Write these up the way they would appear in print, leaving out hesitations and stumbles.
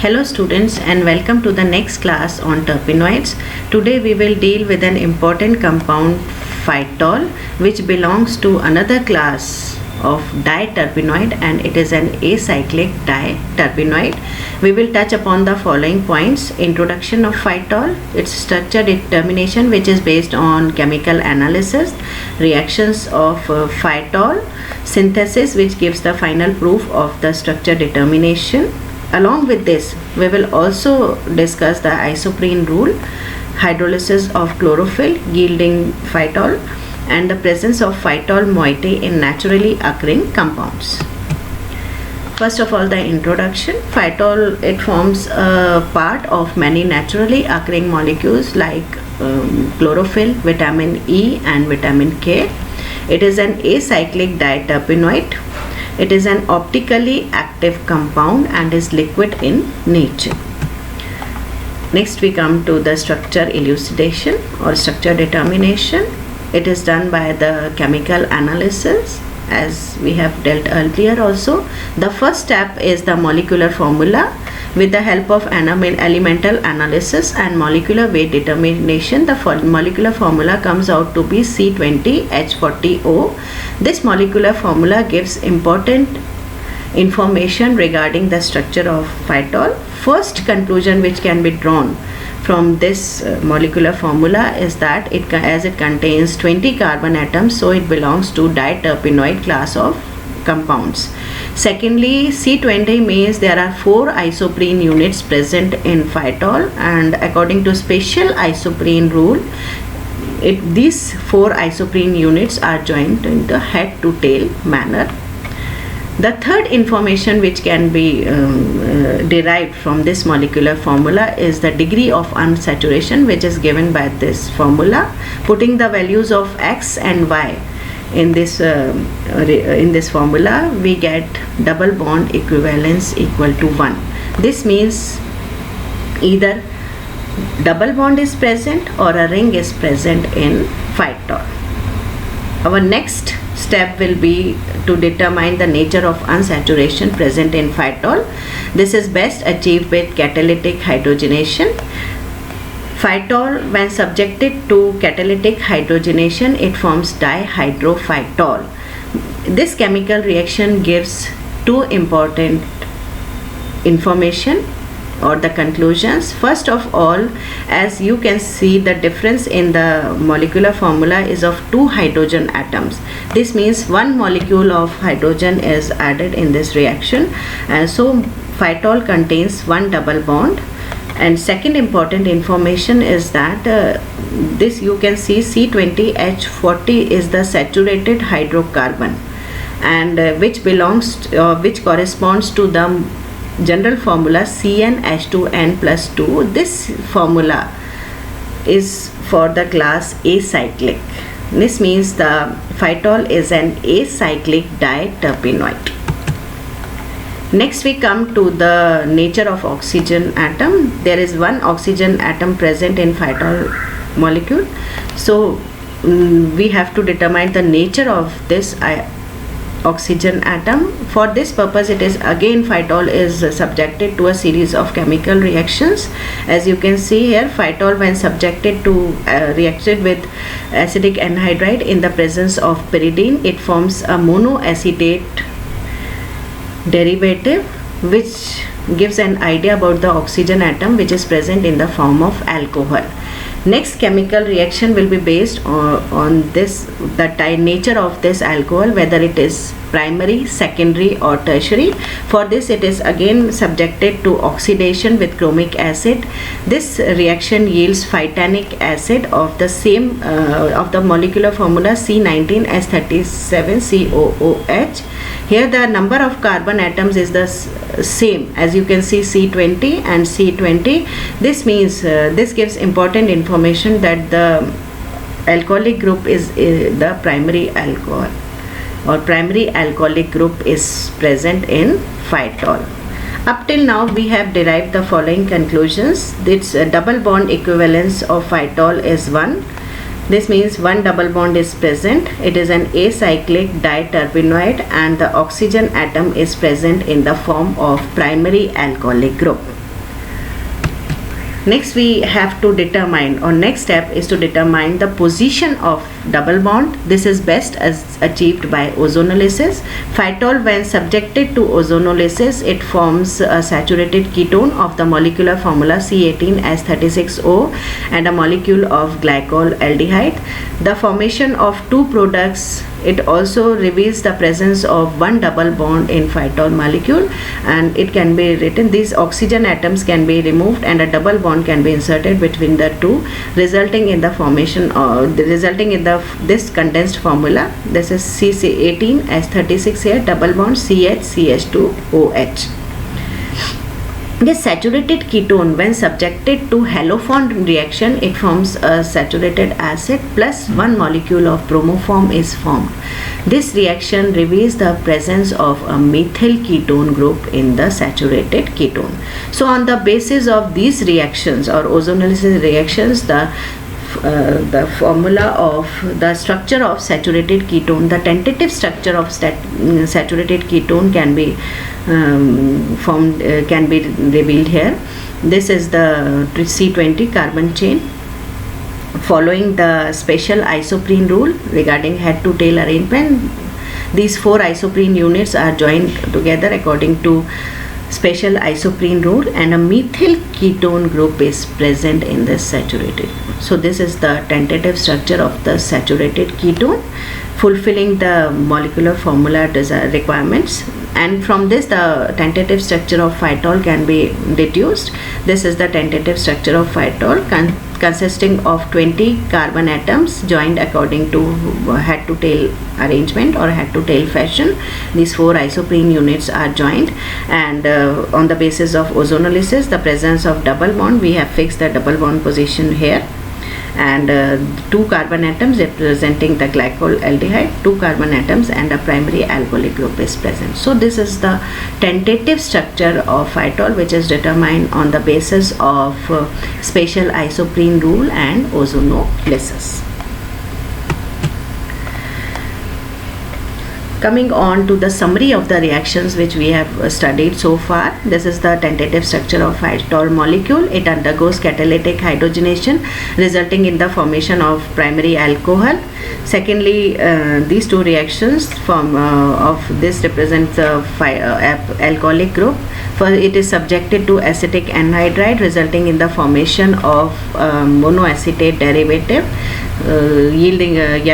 Hello students and welcome to the next class on terpenoids. Today we will deal with an important compound phytol which belongs to another class of diterpenoid and it is an acyclic diterpenoid. We will touch upon the following points: introduction of phytol, its structure determination which is based on chemical analysis, reactions of phytol, synthesis which gives the final proof of the structure determination. Along with this, we will also discuss the isoprene rule, hydrolysis of chlorophyll yielding phytol, and the presence of phytol moiety in naturally occurring compounds. First of all, the introduction. Phytol, it forms a part of many naturally occurring molecules like chlorophyll, vitamin E and vitamin K. It is an acyclic diterpenoid. It is an optically active compound and is liquid in nature. Next we come to the structure elucidation or structure determination. It is done by the chemical analysis as we have dealt earlier also. The first step is the molecular formula. With the help of elemental analysis and molecular weight determination, the molecular formula comes out to be C20H40O. This molecular formula gives important information regarding the structure of phytol. First conclusion which can be drawn from this molecular formula is that as it contains 20 carbon atoms, so it belongs to diterpenoid class of compounds. Secondly, C20 means there are 4 isoprene units present in phytol, and according to special isoprene rule, these 4 isoprene units are joined in the head to tail manner. The third information which can be derived from this molecular formula is the degree of unsaturation which is given by this formula. Putting the values of X and Y in this formula, we get double bond equivalence equal to 1. This means either double bond is present or a ring is present in phytol. Our next step will be to determine the nature of unsaturation present in phytol. This is best achieved with catalytic hydrogenation. Phytol, when subjected to catalytic hydrogenation, it forms dihydrophytol. This chemical reaction gives 2 important information or the conclusions. First of all, as you can see, the difference in the molecular formula is of 2 hydrogen atoms. This means 1 molecule of hydrogen is added in this reaction, and so phytol contains 1 double bond. And second important information is that this you can see C20H40 is the saturated hydrocarbon, and which corresponds to the general formula CnH2n plus 2. This formula is for the class acyclic. This means the phytol is an acyclic diterpenoid. Next we come to the nature of oxygen atom. There is 1 oxygen atom present in phytol molecule. So we have to determine the nature of this oxygen atom. For this purpose, it is again phytol is subjected to a series of chemical reactions. As you can see here, phytol when subjected to reacted with acidic anhydride in the presence of pyridine, it forms a monoacetate derivative which gives an idea about the oxygen atom which is present in the form of alcohol. Next chemical reaction will be based on this, the nature of this alcohol, whether it is primary, secondary or tertiary. For this it is again subjected to oxidation with chromic acid. This reaction yields phytanic acid of the same of the molecular formula C19H37COOH. Here the number of carbon atoms is the same, as you can see C20 and C20. This means this gives important information that the alcoholic group is the primary alcohol or primary alcoholic group is present in phytol. Up till now we have derived the following conclusions. Its double bond equivalence of phytol is 1. This means 1 double bond is present. It is an acyclic diterpenoid and the oxygen atom is present in the form of primary alcoholic group. Next we have to determine, or next step is to determine the position of double bond. This is best as achieved by ozonolysis. Phytol, when subjected to ozonolysis, it forms a saturated ketone of the molecular formula C18H36O and a molecule of glycol aldehyde. The formation of two products, it also reveals the presence of one double bond in phytol molecule, and it can be written, these oxygen atoms can be removed and a double bond can be inserted between the two, resulting in the formation of this condensed formula. This is CC18H36 here, double bond CH2OH. This saturated ketone, when subjected to halophone reaction, it forms a saturated acid plus one molecule of bromoform is formed. This reaction reveals the presence of a methyl ketone group in the saturated ketone. So on the basis of these reactions or ozonolysis reactions, the formula of the structure of saturated ketone, the tentative structure of saturated ketone can be formed, can be revealed here. This is the C20 carbon chain. Following the special isoprene rule regarding head to tail arrangement, these 4 isoprene units are joined together according to special isoprene rule, and a methyl ketone group is present in this saturated. So this is the tentative structure of the saturated ketone, fulfilling the molecular formula requirements, and from this the tentative structure of phytol can be deduced. This is the tentative structure of phytol, consisting of 20 carbon atoms joined according to head to tail arrangement or head to tail fashion. These 4 isoprene units are joined, and on the basis of ozonolysis, the presence of double bond, we have fixed the double bond position here, and 2 carbon atoms representing the glycol aldehyde, 2 carbon atoms and a primary alcoholic group is present. So this is the tentative structure of phytol, which is determined on the basis of special isoprene rule and ozonolysis. Coming on to the summary of the reactions which we have studied so far. This is the tentative structure of phytol molecule. It undergoes catalytic hydrogenation, resulting in the formation of primary alcohol. Secondly, these 2 reactions of this represents the alcoholic group. First, it is subjected to acetic anhydride, resulting in the formation of monoacetate derivative,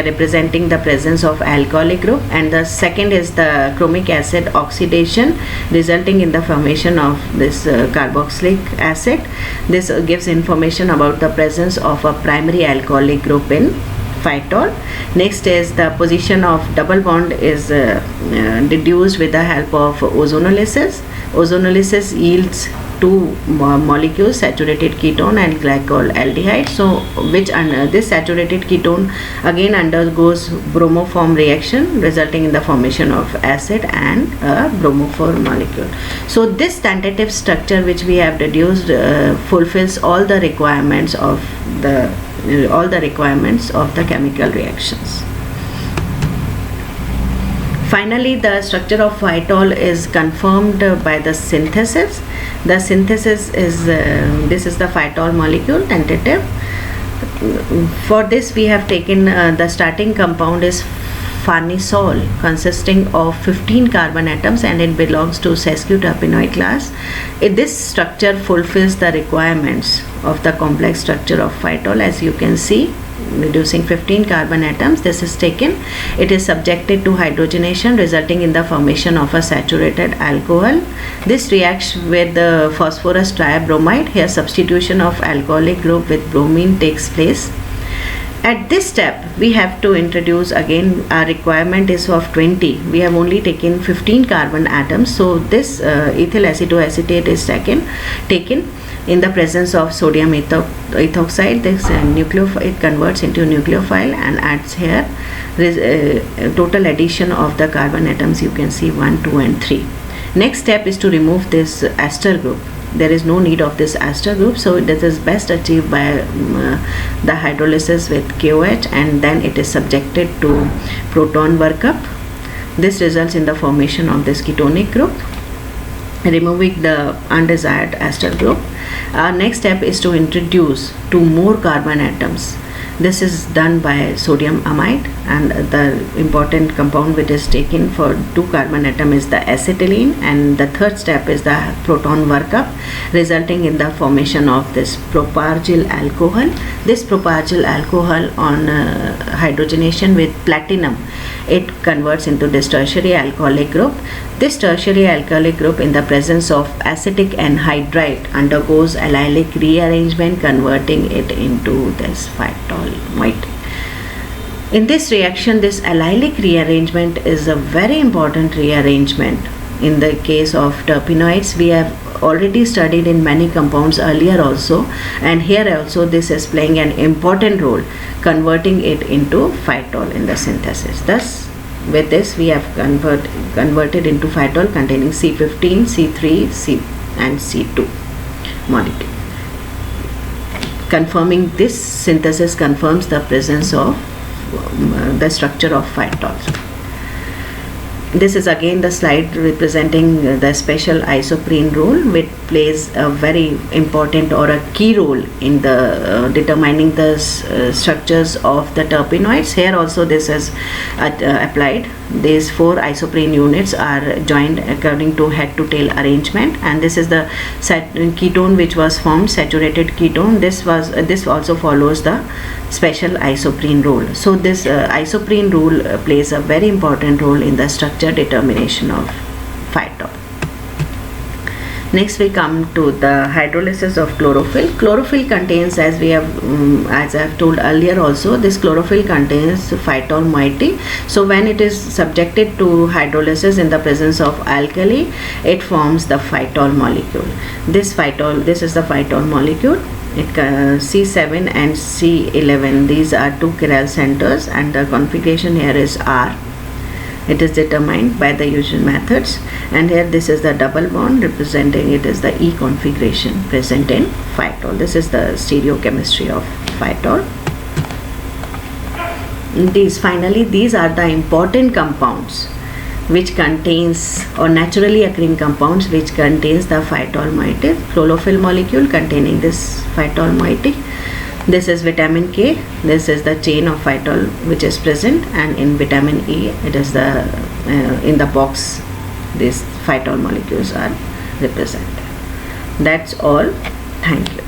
representing the presence of alcoholic group, and the second is the chromic acid oxidation, resulting in the formation of this carboxylic acid. This gives information about the presence of a primary alcoholic group in phytol. Next is the position of double bond is deduced with the help of ozonolysis. Ozonolysis yields 2 molecules, saturated ketone and glycol aldehyde. So this saturated ketone again undergoes bromoform reaction, resulting in the formation of acid and a bromophore molecule. So this tentative structure which we have deduced fulfills all the requirements of the chemical reactions. Finally, the structure of phytol is confirmed by the synthesis. The synthesis is this is the phytol molecule, tentative. For this we have taken the starting compound is farnesol, consisting of 15 carbon atoms, and it belongs to sesquiterpenoid class. This structure fulfills the requirements of the complex structure of phytol, as you can see, reducing 15 carbon atoms. This is taken. It is subjected to hydrogenation, resulting in the formation of a saturated alcohol. This reacts with the phosphorus tribromide. Here substitution of alcoholic group with bromine takes place. At this step we have to introduce, again our requirement is of 20. We have only taken 15 carbon atoms, so this ethyl acetoacetate is taken in the presence of sodium ethoxide. This it converts into nucleophile and adds here total addition of the carbon atoms, you can see 1, 2 and 3. Next step is to remove this ester group. There is no need of this ester group, so this is best achieved by the hydrolysis with KOH, and then it is subjected to proton workup. This results in the formation of this ketonic group. removing the undesired ester group. Our next step is to introduce two more carbon atoms. This is done by sodium amide, and the important compound which is taken for 2 carbon atom is the acetylene, and the third step is the proton workup, resulting in the formation of this propargyl alcohol. This propargyl alcohol on hydrogenation with platinum, it converts into this tertiary alcoholic group. This tertiary alcoholic group, in the presence of acetic anhydride, undergoes allylic rearrangement, converting it into this phytol moiety. In this reaction, this allylic rearrangement is a very important rearrangement. In the case of terpenoids, we have already studied in many compounds earlier also, and here also this is playing an important role, converting it into phytol in the synthesis. Thus, with this we have converted into phytol containing C15, C3, C and C2 molecule. Confirming this synthesis confirms the presence of the structure of phytol. This is again the slide representing the special isoprene rule, which plays a very important or a key role in the determining the structures of the terpenoids. Here also this is applied. These 4 isoprene units are joined according to head to tail arrangement, and this is the ketone which was formed, saturated ketone. This also follows the special isoprene rule. So this isoprene rule plays a very important role in the structure determination of phytol. Next we come to the hydrolysis of chlorophyll. Chlorophyll contains, as I have told earlier also, this chlorophyll contains phytol moiety. So when it is subjected to hydrolysis in the presence of alkali, it forms the phytol molecule. This is the phytol molecule. C7 and C11, these are 2 chiral centers, and the configuration here is R. It is determined by the usual methods, and here this is the double bond representing it is the E configuration present in phytol. This is the stereochemistry of phytol. These are the important compounds which contains, or naturally occurring compounds which contains the phytol moiety. Chlorophyll molecule containing this phytol moiety. This is vitamin K. This is the chain of phytol which is present, and in vitamin E, it is the in the box these phytol molecules are represented. That's all. Thank you.